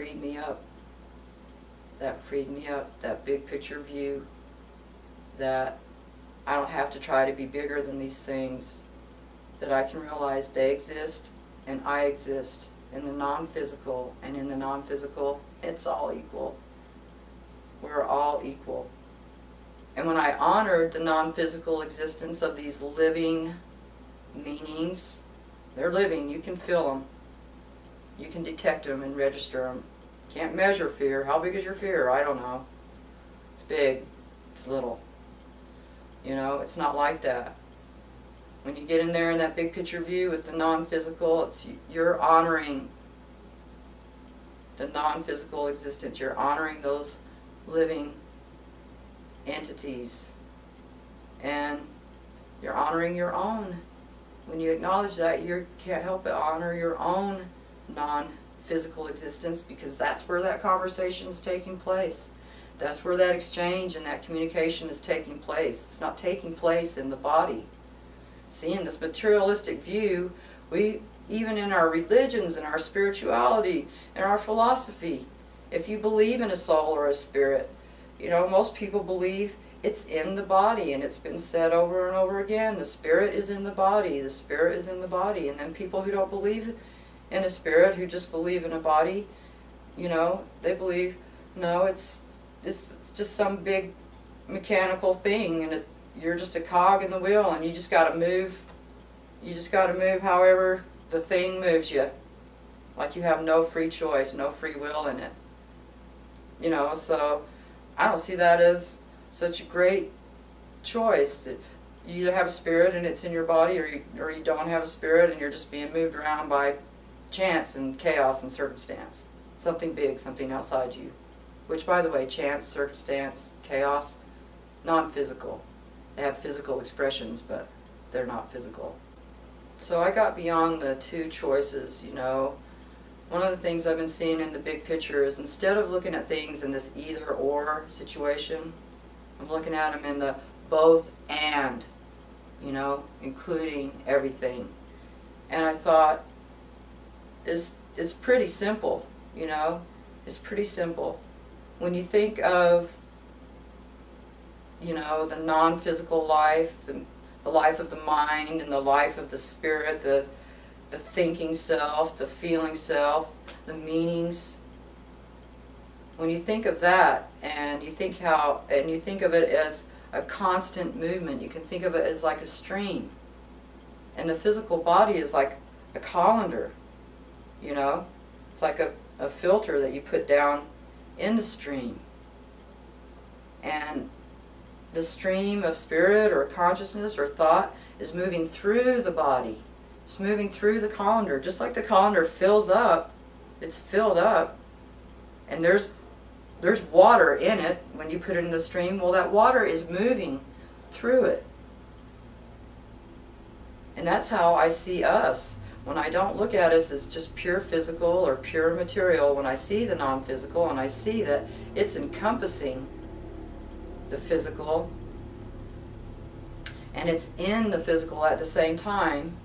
freed me up. That freed me up, that big picture view, that I don't have to try to be bigger than these things, that I can realize they exist and I exist in the non-physical, and in the non-physical, it's all equal. We're all equal. And when I honored the non-physical existence of these living meanings, they're living, you can feel them. You can detect them and register them. Can't measure fear. How big is your fear? I don't know. It's big. It's little. You know, it's not like that. When you get in there in that big picture view with the non-physical, it's you're honoring the non-physical existence. You're honoring those living entities. And you're honoring your own. When you acknowledge that, you can't help but honor your own non-physical existence, because that's where that conversation is taking place. That's where that exchange and that communication is taking place. It's not taking place in the body. See, in this materialistic view, we, even in our religions and our spirituality and our philosophy, if you believe in a soul or a spirit, you know, most people believe it's in the body, and it's been said over and over again, the spirit is in the body, the spirit is in the body. And then people who don't believe in a spirit, who just believe in a body, you know, they believe, no, it's just some big mechanical thing, and you're just a cog in the wheel, and you just got to move. You just got to move however the thing moves you. Like you have no free choice, no free will in it. You know, so I don't see that as such a great choice. That you either have a spirit and it's in your body, or you don't have a spirit and you're just being moved around by chance and chaos and circumstance. Something big, something outside you. Which, by the way, chance, circumstance, chaos, non-physical. They have physical expressions, but they're not physical. So I got beyond the two choices, you know. One of the things I've been seeing in the big picture is, instead of looking at things in this either-or situation, I'm looking at them in the both and, you know, including everything. And I thought, it's pretty simple, you know. It's pretty simple. When you think of, you know, the non-physical life, the life of the mind and the life of the spirit, the thinking self, the feeling self, the meanings. When you think of that, and you think of it as a constant movement, you can think of it as like a stream. And the physical body is like a colander, you know. It's like a filter that you put down in the stream. And the stream of spirit or consciousness or thought is moving through the body. It's moving through the colander. Just like the colander fills up, it's filled up, and there's water in it when you put it in the stream. Well, that water is moving through it. And that's how I see us. When I don't look at us as just pure physical or pure material, when I see the non-physical and I see that it's encompassing the physical and it's in the physical at the same time,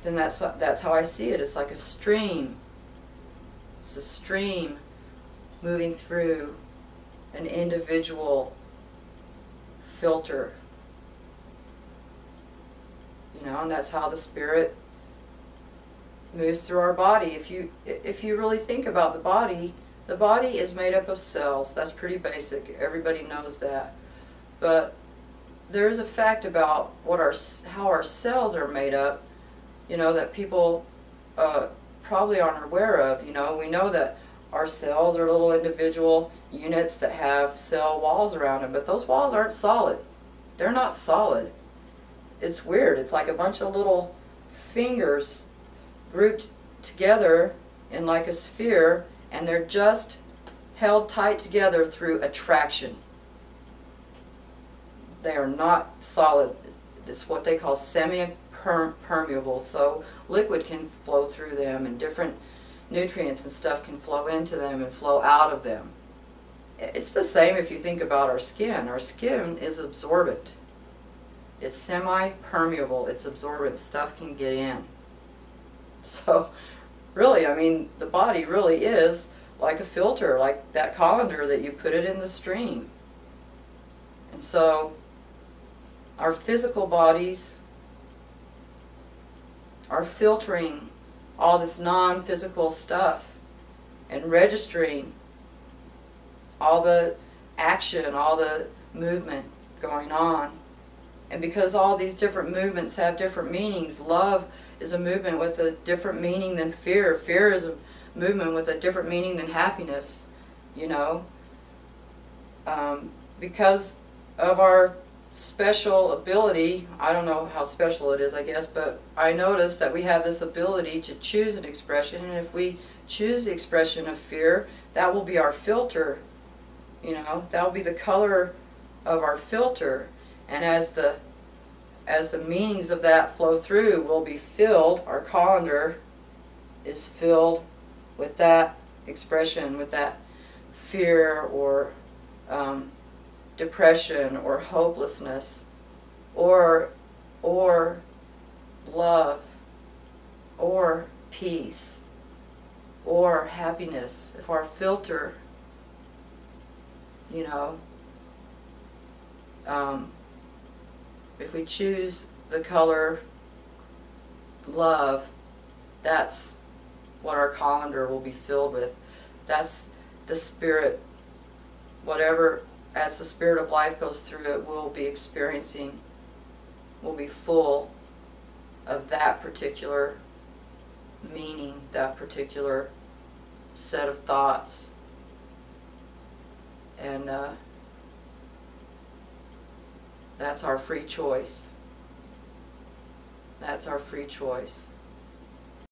then that's how I see it. It's like a stream. It's a stream moving through an individual filter. You know, and that's how the spirit moves through our body. If you really think about the body is made up of cells. That's pretty basic. Everybody knows that. But there is a fact about how our cells are made up, you know, that people probably aren't aware of. You know, we know that our cells are little individual units that have cell walls around them, but those walls aren't solid. They're not solid. It's weird. It's like a bunch of little fingers grouped together in like a sphere, and they're just held tight together through attraction. They are not solid. It's what they call semi-permeable, so liquid can flow through them, and different nutrients and stuff can flow into them and flow out of them. It's the same if you think about our skin. Our skin is absorbent. It's semi-permeable. It's absorbent. Stuff can get in. So Really, I mean, the body really is like a filter, like that colander that you put it in the stream. And so our physical bodies are filtering all this non-physical stuff and registering all the action, all the movement going on. And because all these different movements have different meanings, love is a movement with a different meaning than fear. Fear is a movement with a different meaning than happiness, you know. Because of our special ability, I don't know how special it is, I guess, but I noticed that we have this ability to choose an expression, and if we choose the expression of fear, that will be our filter, you know, that will be the color of our filter. And as the meanings of that flow through, will be filled, our colander is filled with that expression, with that fear or depression or hopelessness or love or peace or happiness. If our filter, you know, if we choose the color love, that's what our colander will be filled with. That's the spirit. Whatever, as the spirit of life goes through it, we'll be experiencing, will be full of that particular meaning, that particular set of thoughts. And that's our free choice. That's our free choice.